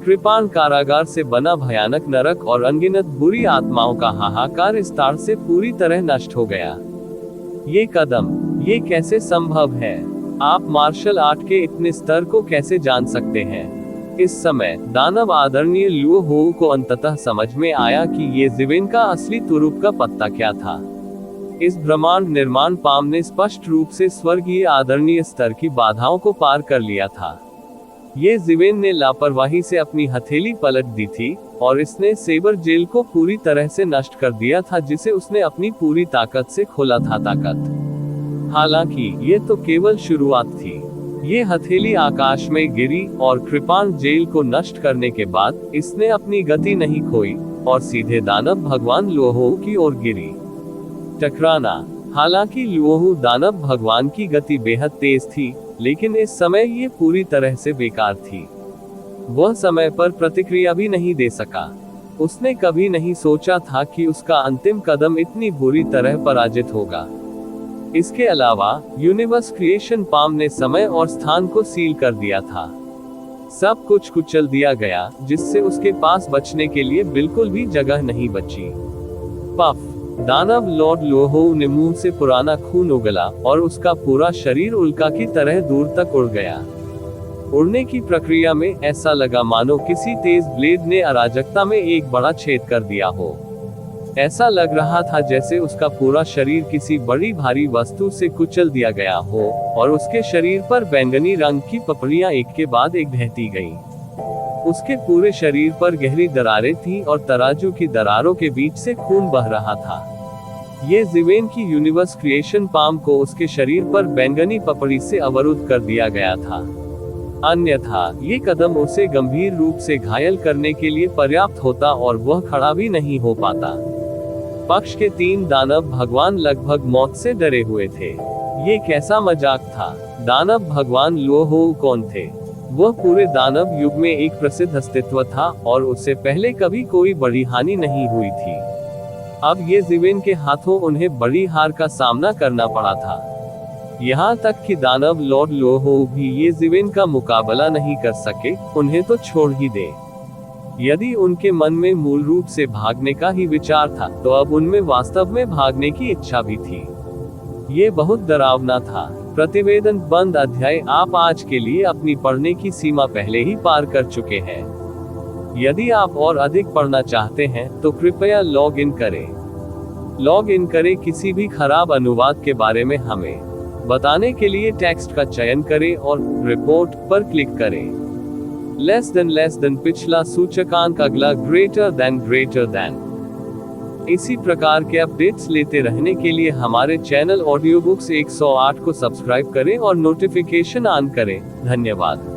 कृपाण कारागार से बना भयानक नरक और अनगिनत बुरी आत्माओं का हाहाकार इस तार से पूरी तरह नष्ट हो गया। ये कदम, ये कैसे संभव है? आप मार्शल आर्ट के इतने स्तर को कैसे जान सकते हैं? इस समय दानव आदरणीय लुओहो को अंततः समझ में आया कि ये जीवेन का असली तुरुप का पत्ता क्या था। इस ब्रह्मांड निर्माण पाम ने स्पष्ट रूप से स्वर्गीय आदरणीय स्तर की बाधाओं को पार कर लिया था। ये जीवेन ने लापरवाही से अपनी हथेली पलट दी थी और इसने सेबर जेल को पूरी तरह से नष्ट कर दिया था जिसे उसने अपनी पूरी ताकत से खोला था। हालांकि ये तो केवल शुरुआत थी। ये हथेली आकाश में गिरी और कृपाण जेल को नष्ट करने के बाद इसने अपनी गति नहीं खोई और सीधे दानव भगवान लुओहो की ओर गिरी। टकराना। हालांकि लुओहो दानव भगवान की गति बेहद तेज थी, लेकिन इस समय ये पूरी तरह से बेकार थी। वह समय पर प्रतिक्रिया भी नहीं दे सका। उसने कभी नहीं सोचा था कि उसका अंतिम कदम इतनी बुरी तरह पराजित होगा। इसके अलावा यूनिवर्स क्रिएशन पाम ने समय और स्थान को सील कर दिया था। सब कुछ कुचल दिया गया, जिससे उसके पास बचने के लिए बिल्कुल भी जगह नहीं बची। पफ। दानव लॉर्ड लुओहो ने मुंह से पुराना खून उगला और उसका पूरा शरीर उल्का की तरह दूर तक उड़ गया। उड़ने की प्रक्रिया में ऐसा लगा मानो किसी तेज ब्लेड ने अराजकता में एक बड़ा छेद कर दिया हो। ऐसा लग रहा था जैसे उसका पूरा शरीर किसी बड़ी भारी वस्तु से कुचल दिया गया हो और उसके शरीर पर बैंगनी रंग की पपड़ियां एक के बाद एक बहती गईं। उसके पूरे शरीर पर गहरी दरारें थीं और तराजू की दरारों के बीच से खून बह रहा था। ये जीवेन की यूनिवर्स क्रिएशन पाम को उसके शरीर पर बैंगनी पपड़ी से अवरुद्ध कर दिया गया था। अन्यथा ये कदम उसे गंभीर रूप से घायल करने के लिए पर्याप्त होता और वह खड़ा भी नहीं हो पाता। पक्ष के 3 दानव भगवान लगभग मौत से डरे हुए थे। ये कैसा मजाक था? दानव भगवान लोहो कौन थे? वह पूरे दानव युग में एक प्रसिद्ध अस्तित्व था और उससे पहले कभी कोई बड़ी हानि नहीं हुई थी। अब ये जीवेन के हाथों उन्हें बड़ी हार का सामना करना पड़ा था। यहाँ तक कि दानव लॉर्ड लोहो भी ये जीवेन का मुकाबला नहीं कर सके, उन्हें तो छोड़ ही दे। यदि उनके मन में मूल रूप से भागने का ही विचार था, तो अब उनमें वास्तव में भागने की इच्छा भी थी। ये बहुत डरावना था। प्रतिवेदन बंद। अध्याय आप आज के लिए अपनी पढ़ने की सीमा पहले ही पार कर चुके हैं। यदि आप और अधिक पढ़ना चाहते हैं तो कृपया लॉग इन करें। लॉग इन करें। किसी भी खराब अनुवाद के बारे में हमें बताने के लिए टेक्स्ट का चयन करें और रिपोर्ट पर क्लिक करें। लेस देन पिछला सूचकांक, अगला ग्रेटर देन। इसी प्रकार के अपडेट्स लेते रहने के लिए हमारे चैनल ऑडियो बुक्स 108 को सब्सक्राइब करें और नोटिफिकेशन ऑन करें। धन्यवाद।